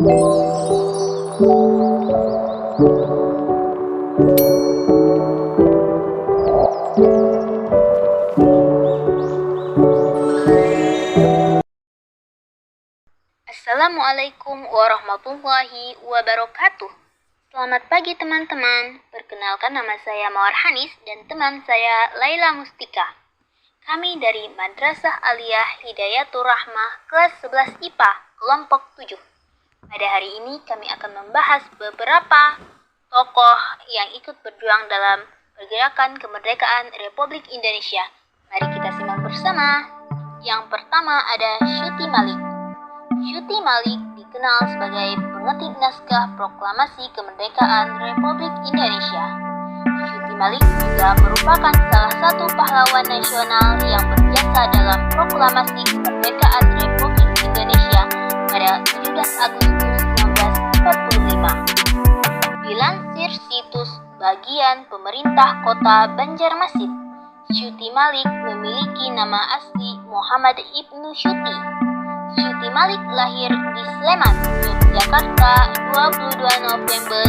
Assalamualaikum warahmatullahi wabarakatuh. Selamat pagi teman-teman. Perkenalkan, nama saya Mawar Hanis dan teman saya Laila Mustika. Kami dari Madrasah Aliyah Hidayatul Rahmah kelas 11 IPA kelompok 7. Pada hari ini kami akan membahas beberapa tokoh yang ikut berjuang dalam pergerakan kemerdekaan Republik Indonesia. Mari kita simak bersama. Yang pertama ada Syuti Malik. Syuti Malik dikenal sebagai pengetik naskah proklamasi kemerdekaan Republik Indonesia. Syuti Malik juga merupakan salah satu pahlawan nasional yang berjasa dalam proklamasi kemerdekaan Republik Indonesia pada 17 Agustus 1945. Dilansir situs Bagian Pemerintah Kota Banjarmasin, Syuti Malik memiliki nama asli Muhammad Ibnu Syuti. Syuti Malik lahir di Sleman, Yogyakarta 22 November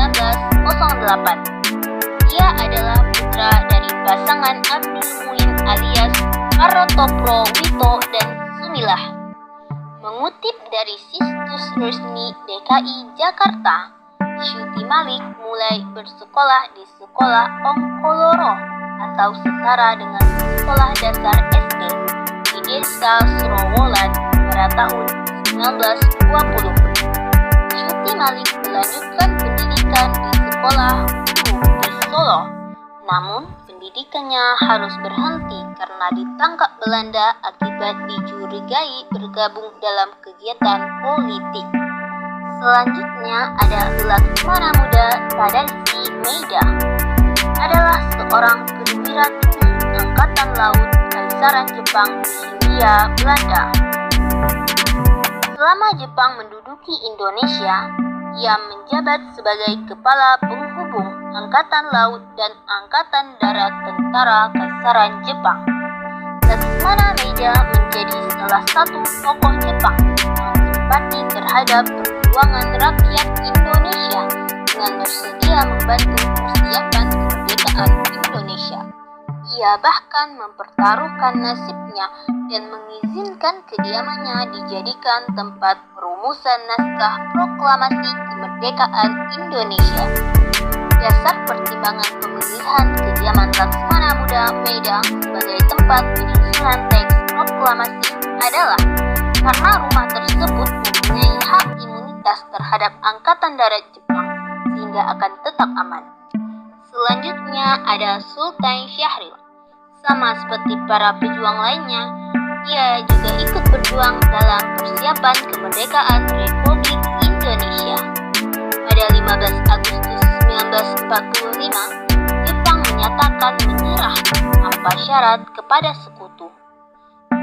1908. Ia adalah putra dari pasangan Abdul Muin alias Karotopro Wito dan Sumilah. Mengutip dari situs resmi DKI Jakarta, Syuti Malik mulai bersekolah di Sekolah Ongkoloro atau setara dengan Sekolah Dasar SD di Desa Serowolan pada tahun 1920. Syuti Malik melanjutkan pendidikan di sekolah di Solo, namun pendidikannya harus berhenti karena ditangkap Belanda akibat dicurigai bergabung dalam kegiatan politik. Selanjutnya ada Laksmana Muda Tadashi Maeda, adalah seorang perwira tinggi Angkatan Laut Kaisaran Jepang di Hindia Belanda. Selama Jepang menduduki Indonesia, ia menjabat sebagai Kepala Penghubung Angkatan Laut dan Angkatan Darat Tentara Kaisaran Jepang. Laksmana Maeda menjadi salah satu tokoh Jepang yang simpati terhadap perjuangan rakyat Indonesia dengan bersedia membantu persiapan kemerdekaan Indonesia. Ia bahkan mempertaruhkan nasibnya dan mengizinkan kediamannya dijadikan tempat perumusan naskah proklamasi kemerdekaan Indonesia. Dasar pertimbangan pemilihan kediaman Laksmana Muda Maeda sebagai tempat penyusunan teks proklamasi adalah karena rumah tersebut mempunyai hak imunitas terhadap Angkatan Darat Jepang sehingga akan tetap aman. Selanjutnya ada Sultan Syahrir. Sama seperti para pejuang lainnya, ia juga ikut berjuang dalam persiapan kemerdekaan Republik Indonesia. Pada 15 Agustus 1945, Jepang menyatakan menyerah tanpa syarat kepada sekutu.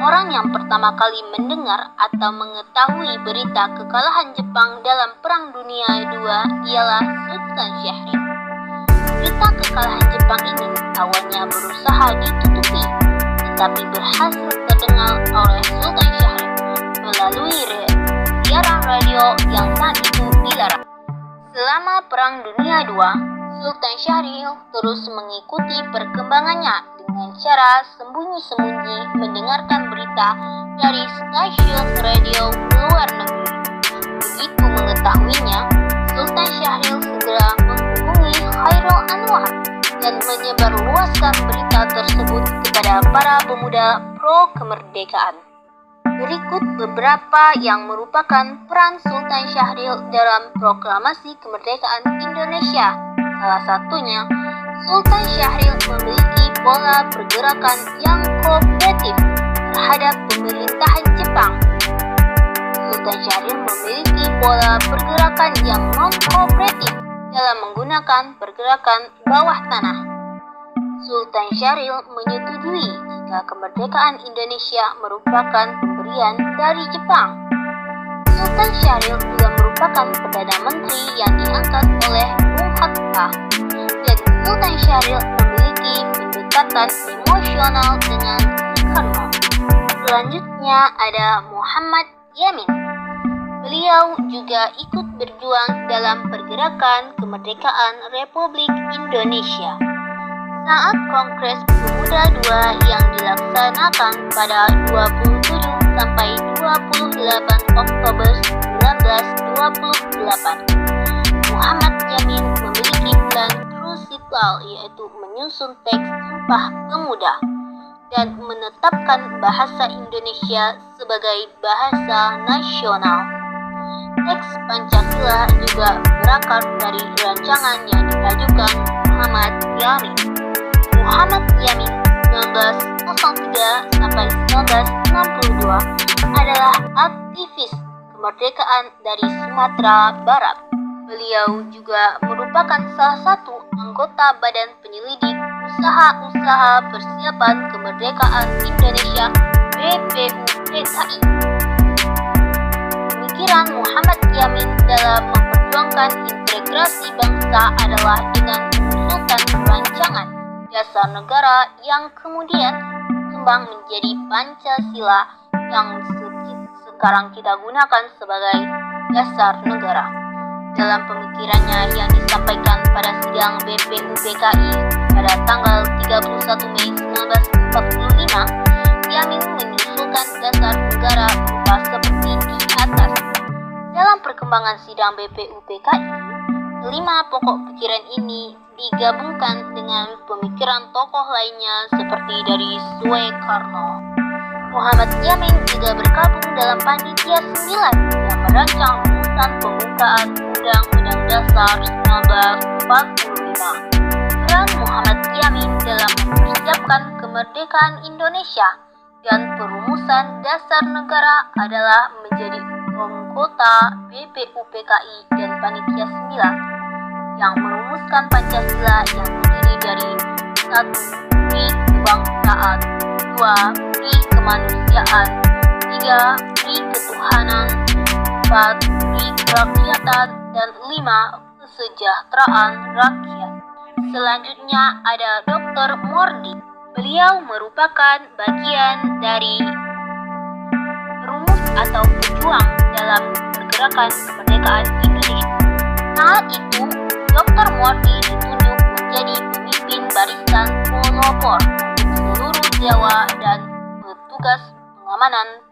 Orang yang pertama kali mendengar atau mengetahui berita kekalahan Jepang dalam Perang Dunia II ialah Sultan Syahrir. Berita kekalahan Jepang ini awalnya berusaha ditutupi, tetapi berhasil terdengar oleh Sultan Syahrir melalui siaran radio yang saat itu dilarang. Selama Perang Dunia II, Sultan Syahrir terus mengikuti perkembangannya dengan cara sembunyi-sembunyi mendengarkan berita dari stasiun radio luar negeri. Begitu mengetahuinya, Sultan Syahrir segera menghubungi Khairul Anwar dan menyebarluaskan berita tersebut kepada para pemuda pro kemerdekaan. Berikut beberapa yang merupakan peran Sultan Syahrir dalam proklamasi kemerdekaan Indonesia. Salah satunya, Sultan Syahrir memiliki pola pergerakan yang kooperatif terhadap pemerintahan Jepang. Sultan Syahrir memiliki pola pergerakan yang non-kooperatif dalam menggunakan pergerakan bawah tanah. Sultan Syahrir menyetujui jika kemerdekaan Indonesia merupakan pemberian dari Jepang. Sultan Syahrir juga merupakan Perdana Menteri yang diangkat oleh Bung Hatta, dan Sultan Syahrir memiliki pendekatan emosional dengan Soekarno. Selanjutnya ada Muhammad Yamin. Beliau juga ikut berjuang dalam pergerakan kemerdekaan Republik Indonesia. Saat Kongres Pemuda II yang dilaksanakan pada 27 sampai 28 Oktober 1928, Muhammad Yamin memiliki plan krusial, yaitu menyusun teks Sumpah Pemuda dan menetapkan bahasa Indonesia sebagai bahasa nasional. Teks Pancasila juga berakar dari rancangan yang diajukan Muhammad Yamin. Muhammad Yamin 1903 sampai 1962 adalah aktivis kemerdekaan dari Sumatera Barat. Beliau juga merupakan salah satu anggota Badan Penyelidik Usaha-Usaha Persiapan Kemerdekaan Indonesia (BPUPKI). Pemikiran Muhammad Yamin dalam memperjuangkan integrasi bangsa adalah dengan mengusulkan rancangan dasar negara yang kemudian berkembang menjadi Pancasila yang sekarang kita gunakan sebagai dasar negara. Dalam pemikirannya yang disampaikan pada sidang BPUPKI pada tanggal 31 Mei 1945, Yamin menyusulkan dasar negara berupa seperti di atas. Dalam perkembangan sidang BPUPKI, 5 pokok pikiran ini digabungkan dengan pemikiran tokoh lainnya seperti dari Soekarno. Muhammad Yamin juga bergabung dalam Panitia 9 yang merancang rumusan pembukaan Undang-Undang Dasar 1945. Peran Muhammad Yamin dalam mempersiapkan kemerdekaan Indonesia dan perumusan dasar negara adalah menjadi anggota BPUPKI dan Panitia 9 yang merumuskan Pancasila yang terdiri dari 1. Pri kebangsaan, 2. Pri kemanusiaan, 3. Pri ketuhanan, 4. Pri kerakyatan, dan 5. Kesejahteraan rakyat. Selanjutnya ada Dr. Mordi. Beliau merupakan bagian dari perumus atau pejuang dalam pergerakan kemerdekaan Indonesia. Saat itu, Dr. Mordi ditunjuk menjadi pemimpin barisan pelopor seluruh Jawa dan petugas pengamanan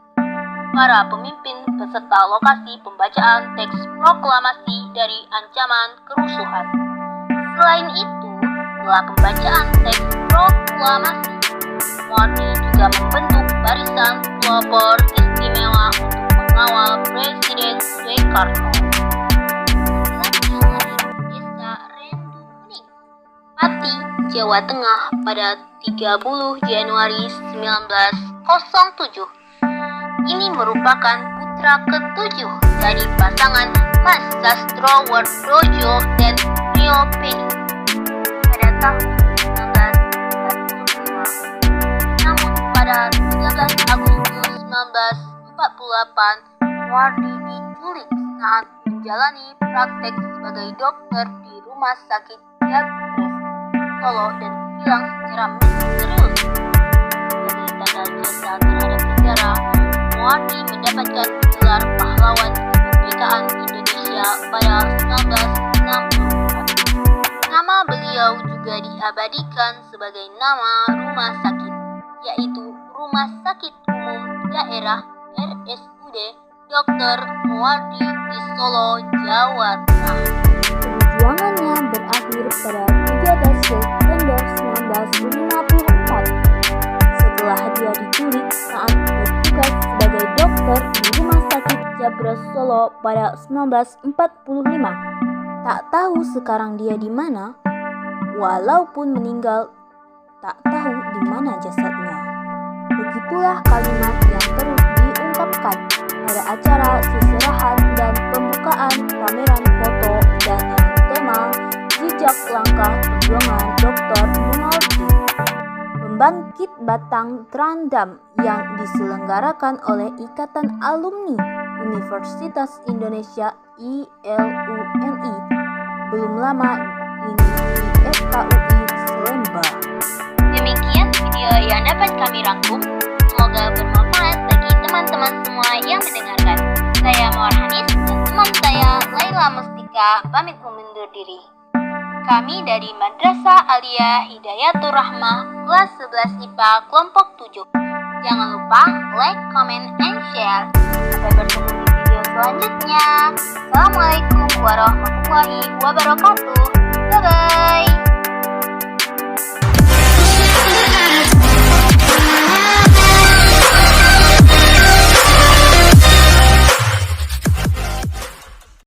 para pemimpin beserta lokasi pembacaan teks proklamasi dari ancaman kerusuhan. Selain itu, setelah pembacaan teks proklamasi, Mordi juga membentuk barisan pelopor istimewa untuk mengawal Presiden Soekarno. Pati, Jawa Tengah pada 30 Januari 1907. Ini merupakan putra ke-7 dari pasangan Mas Sastrowardojo dan Rio Peni pada tahun 1945. Namun pada 13 Agustus 1948, Mordi diculik saat menjalani praktek sebagai dokter di Rumah Sakit Jabres Solo dan hilang secara misterius. Sebagai tanda jasa terhadap negara, Mordi mendapatkan gelar pahlawan kemerdekaan Indonesia pada 1964. Nama beliau juga diabadikan sebagai nama rumah sakit, yaitu Rumah Sakit Umum Daerah RSUD Dr. Mordi di Solo, Jawa Tengah. Perjuangannya berakhir pada 13 September 1954 setelah dia diculik saat bertugas sebagai dokter di Rumah Sakit Jabres Solo pada 1945. Tak tahu sekarang dia di mana, walaupun meninggal, tak tahu di mana jasadnya. Begitulah kalimat yang terus diungkapkan pada acara seserahan dan pembukaan pameran foto dengan tema Jejak Langkah Perjuangan Dr. Mordi. Pembangkit Batang Trandam yang diselenggarakan oleh Ikatan Alumni Universitas Indonesia ILUNI belum lama ini di FKUI Salemba. Demikian video yang dapat kami rangkum. Semoga bermanfaat bagi teman-teman semua yang mendengarkan. Saya Mawar Hanis dan teman saya Laila Mustika pamit undur diri. Kami dari Madrasah Aliyah Hidayatur Rahmah kelas 11 IPA kelompok 7. Jangan lupa like, comment, and share. Sampai bertemu di video selanjutnya. Assalamualaikum warahmatullahi wabarakatuh. Bye-bye.